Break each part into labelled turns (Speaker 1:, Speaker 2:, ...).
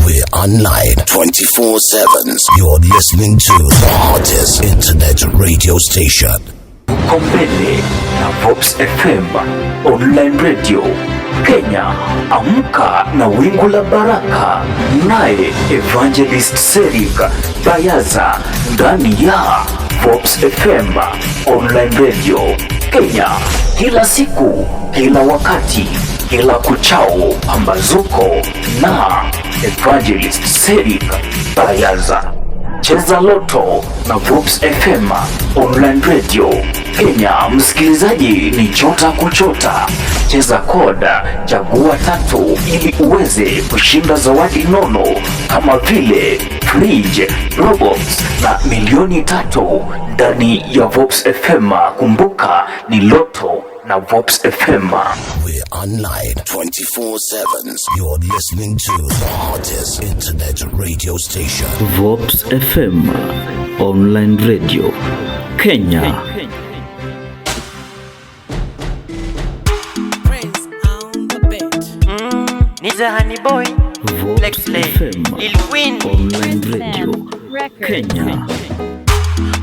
Speaker 1: We're online 24/7. You're listening to the hottest internet radio station.
Speaker 2: Uko mbele na Vobs FM online radio Kenya. Amka na wingu la baraka, naye Evangelist Serika Bayaza ndani ya Vobs FM online radio Kenya. Kila siku, kila wakati, kila kuchao, pambazuko na Evangelist Serika Bayaza. Cheza Loto na Vobs FM online radio Kenya. Msikilizaji, ni chota kuchota. Cheza koda, chagua 3 ili uweze kushinda zawadi nono kama vile fridge, robots na milioni 3 ndani ya Vobs FM. Kumbuka ni Loto na Vobs FM.
Speaker 1: We're online 24/7. You're listening to the hottest internet radio station.
Speaker 3: Vobs FM online radio Kenya.
Speaker 4: Niza Honey Boy,
Speaker 3: Vobs FM online radio Kenya.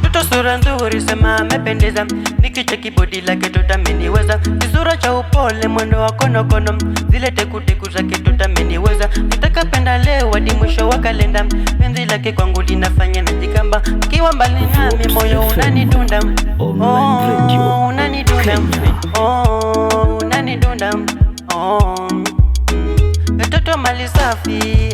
Speaker 4: Toto sura nzuri sema amependeza, nikicheki body lake tutameniweza. Kisura cha upole mwendo wa kono, zile teku zake tutameniweza. Nitaka penda leo hadi mwisho wa kalenda, penzi lake kwangu linafanya najikamba. Kiwa mbali nami moyo unanidunda, oh unanidunda, oh unanidunda, oh toto mali safi,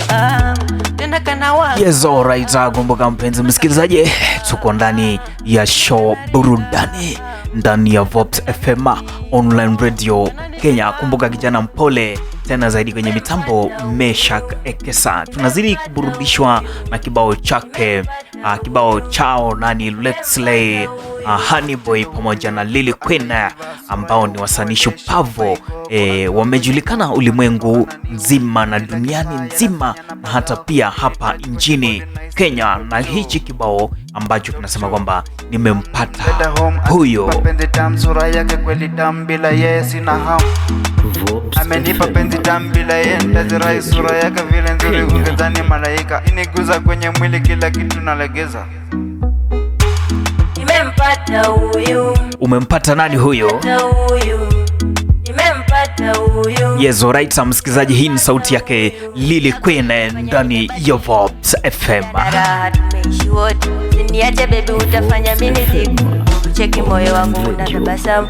Speaker 4: tena kana wapi.
Speaker 5: Yes, alright, kumbuka mpenzi msikilizaji, tuko ndani ya show burudani ndani ya Vobs FM online radio Kenya. Kumbuka kijana mpole tena zaidi kwenye mitambo Meshak Ekesa. Tunazidi kuburudishwa na kibao chake, kibao chao nani Lexley, Honey Boy pamoja na Lily Queen ambao ni wasanii shupavu, wamejulikana ulimwengu nzima na duniani nzima na hata pia hapa nchini Kenya. Na hichi kibao ambacho tunasema kwamba nimempata huyo.
Speaker 6: Penzi tamu sura yake kweli tamu bila yeye sina hamu. Amenipa penzi tamu bila yeye nitazirai sura yake vile nzuri ungedhani malaika. Iniguza kwenye mwili kila kitu nalegeza.
Speaker 4: Nimempata huyu.
Speaker 5: Umempata nani huyo? Yes, alright, msikilizaji, hii ni sauti yake Lily Queen ndani ya Vobs FM.
Speaker 7: Niache baby, utafanya mimi siku cheki moyo wangu unatabasamu.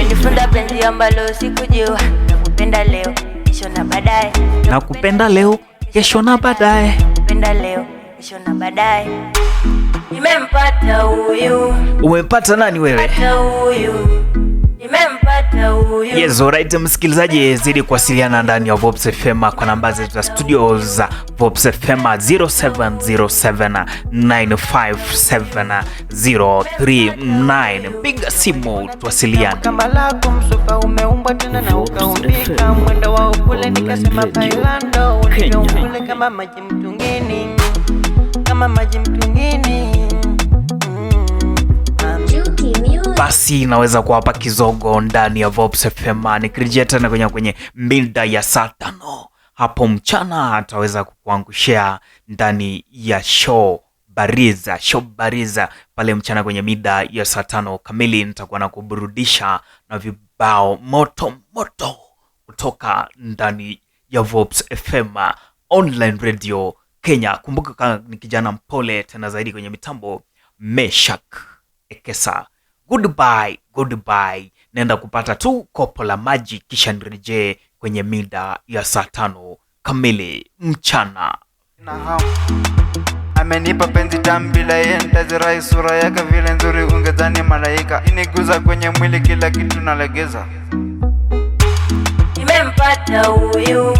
Speaker 7: Nifunda penzi ambalo sikujua. Nakupenda leo, kesho na baadaye.
Speaker 5: Nakupenda leo, kesho na baadaye.
Speaker 7: Nakupenda leo, kesho na baadaye. Nimempata huyu.
Speaker 5: Umempata nani wewe? Yes, alright, msikilizaji, zidi kuwasiliana ndani ya Vobs FM kwa namba zetu za studio za Vobs FM 0707957039. Piga simu tuwasiliane.
Speaker 4: Kama lako msupa umeumbwa tena na ukaumbika, mwendo wa ukule nikasema bailando, ulivyoukule kama maji mtungini, kama maji mtungini.
Speaker 5: Basi naweza kuwapa kizogo ndani ya Vobs FM. Nikirejea tena kwenye mida ya saa 5 hapo mchana, ataweza kukuangushia ndani ya show Bariza pale mchana kwenye mida ya saa 5 kamili. Nitakuwa na kuburudisha na vibao moto kutoka ndani ya Vobs FM online radio Kenya. Kumbuka ni kijana mpole tena zaidi kwenye mitambo Meshak Ekesa. Goodbye. Nenda kupata tu kopo la maji kisha nirejee kwenye mida ya saa 5 kamili mchana.
Speaker 6: Amenipa penzi tamu bila yeye nitazirai sura yake vile nzuri ungedhani malaika. Iniguza kwenye mwili kila kitu nalegeza.
Speaker 7: Nimempata huyu.